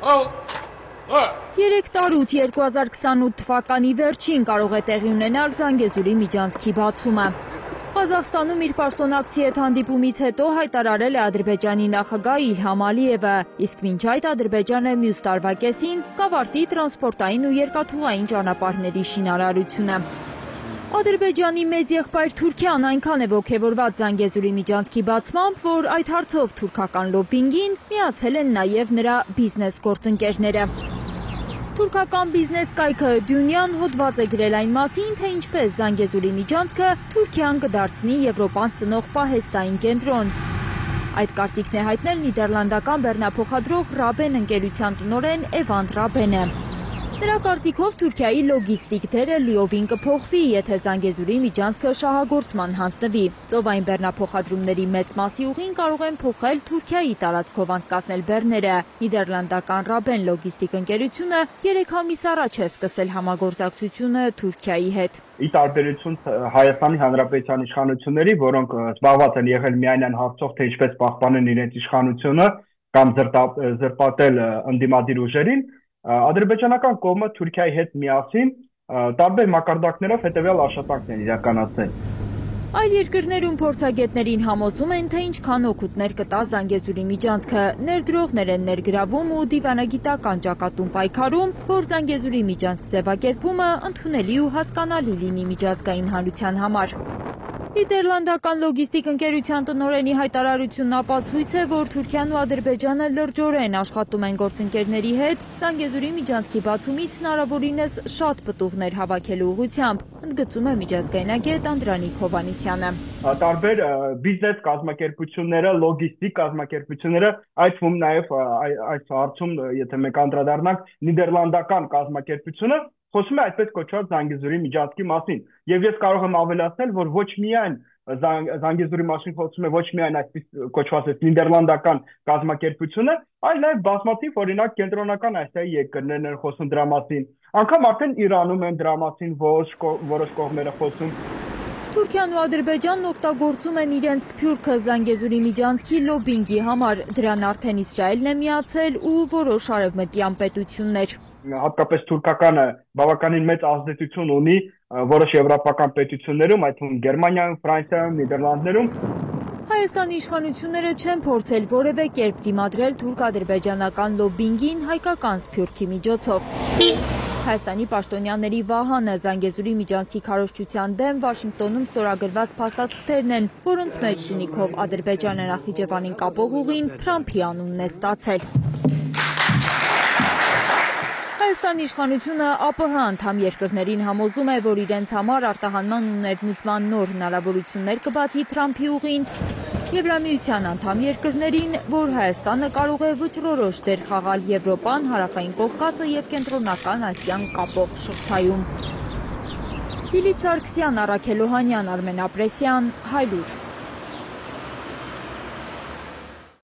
3 տարուց 2028 թվականի վերջին կարող է տեղի ունենալ Զանգեզուրի միջանցքի բացումը։ Ղազախստանում իր պաշտոնակցի հետ հանդիպումից հետո հայտարարել է Ադրբեջանի նախագահ Իլհամ Ալիևը, իսկ մինչ այդ Ադրբեջանը մյուս տարվա կեսին կավարտի տրանսպորտային ու երկաթուղային ճանապարհների շինարարությունը։ Ադրբեջանի մեծ եղբայր Թուրքիան այնքան է ոգևորված Զանգեզուրի միջանցքի բացմամբ, որ այդ հարցով թուրքական լոբբինգին միացել են նաև նրա բիզնես գործընկերները։ Թուրքական բիզնես կայքը Դյունյան հոդված է գրել այն մասին, թե ինչպես Զանգեզուրի միջանցքը Թուրքիան կդարձնի Եվրոպան սնող պահեստային կենտրոն։ Այդ կարծիքն է հայտնել նիդերլանդական բեռնափոխադրող Ռաբեն ընկերության տնօրեն Էվանդ Ռաբենը։ Նրա կարծիքով Թուրքիայի լոգիստիկ դերը լիովին կփոխվի, եթե Զանգեզուրի միջանցքը շահագործման հանձնվի։ Ծովային բեռնափոխադրումների մեծ մասի ուղին կարող են փոխել Թուրքիայի տարածքով անցկացնել բեռները։ Նիդերլանդական Ռաբեն լոգիստիկ ընկերությունը 3 ամիս առաջ է սկսել համագործակցությունը Թուրքիայի հետ։ Ի տարբերություն Հայաստանի Հանրապետության իշխանությունների, որոնք զբաղված են եղել միայն հարցով, թե ինչպես պահպանեն իրենց իշխանությունը կամ զրպատել ընդդիմադիր ուժերին, ադրբեջանական կողմը Թուրքիայի հետ միասին տարբեր մակարդակներով հետևյալ աշխատանքներ իրականացնել։ Այլ երկրներում փորձագետներին համոզում են, թե ինչքան օգուտներ կտա Զանգեզուրի միջանցքը, ներդրողներ են ներգրավում ու դիվանագիտական ճակատում պայքարում, որ Զանգեզուրի միջանցք ձևակերպումը ընդունելի ու հասկանալի լինի միջազգային հանրության համար։ Նիդերլանդական լոգիստիկ ընկերության տնօրենի հայտարարությունն ապացույց է, որ Թուրքիան ու Ադրբեջանը լրջորեն աշխատում են գործընկերների հետ Զանգեզուրի միջանցքի բացումից հնարավորինս շատ պտուղներ հավաքելու ուղղությամբ, ընդգծում է միջազգայնագետ Անդրանիկ Հովհաննիսյանը։ Տարբեր բիզնես կազմակերպությունները, լոգիստիկ կազմակերպությունները, այդ թվում նաև այս հարցում, եթե մենք անդրադառնանք, նիդերլանդական կազմակերպությունը խոսում է այդպես կոչված Զանգեզուրի միջանցքի մասին։ Եվ ես կարող եմ ավելացնել, որ ոչ միայն Զանգեզուրի մասին խոսում է ոչ միայն այսպես կոչված նիդերլանդական կազմակերպությունը, այլ նաև բազմաթիվ օրինակ կենտրոնական Ասիայի երկրներն են խոսում դրա մասին։ Անգամ արդեն Իրանում են դրա մասին որոշ կողմերը խոսում։ Թուրքիան ու Ադրբեջանն օգտագործում են իրենց սփյուռքը Զանգեզուրի միջանցքի լոբբինգի համար, դրան արդեն Իսրայելն է միացել ու որոշ արևմտյան պետություններ։ Հատկապես թուրքականը բավականին մեծ ազդեցություն ունի որոշ եվրոպական պետություններում, այդ թվում Գերմանիայում, Ֆրանսիայում, Նիդերլանդներում։ Հայաստանի իշխանությունները չեն փորձել որևէ կերպ դիմադրել թուրք-ադրբեջանական լոբբինգին հայկական սփյուռքի միջոցով։ Հայաստանի պաշտոնյաների վահանը Զանգեզուրի միջանցքի քարոզչության դեմ Վաշինգտոնում ստորագրված փաստաթղթերն են, որոնց մեջ Սյունիքով Ադրբեջանը Նախիջևանին կապող ուղին Թրամփի անունն է ստացել։ Հայաստանի իշխանությունը ԱՊՀ անդամ երկրներին համոզում է, որ իրենց համար արտահանման ու ներմուծման նոր հնարավորություններ կբացի Թրամփի ուղին, Եվրամիության անդամ երկրներին, որ Հայաստանը կարող է վճռորոշ դեր խաղալ Եվրոպան, Հարավային Կովկասը և Կենտրոնական Ասիան կապող շղթայում։ Լիլիթ Սարգսյան, Առաքել Օհանյան, Արմեն Ապրեսյան, Հայլուր։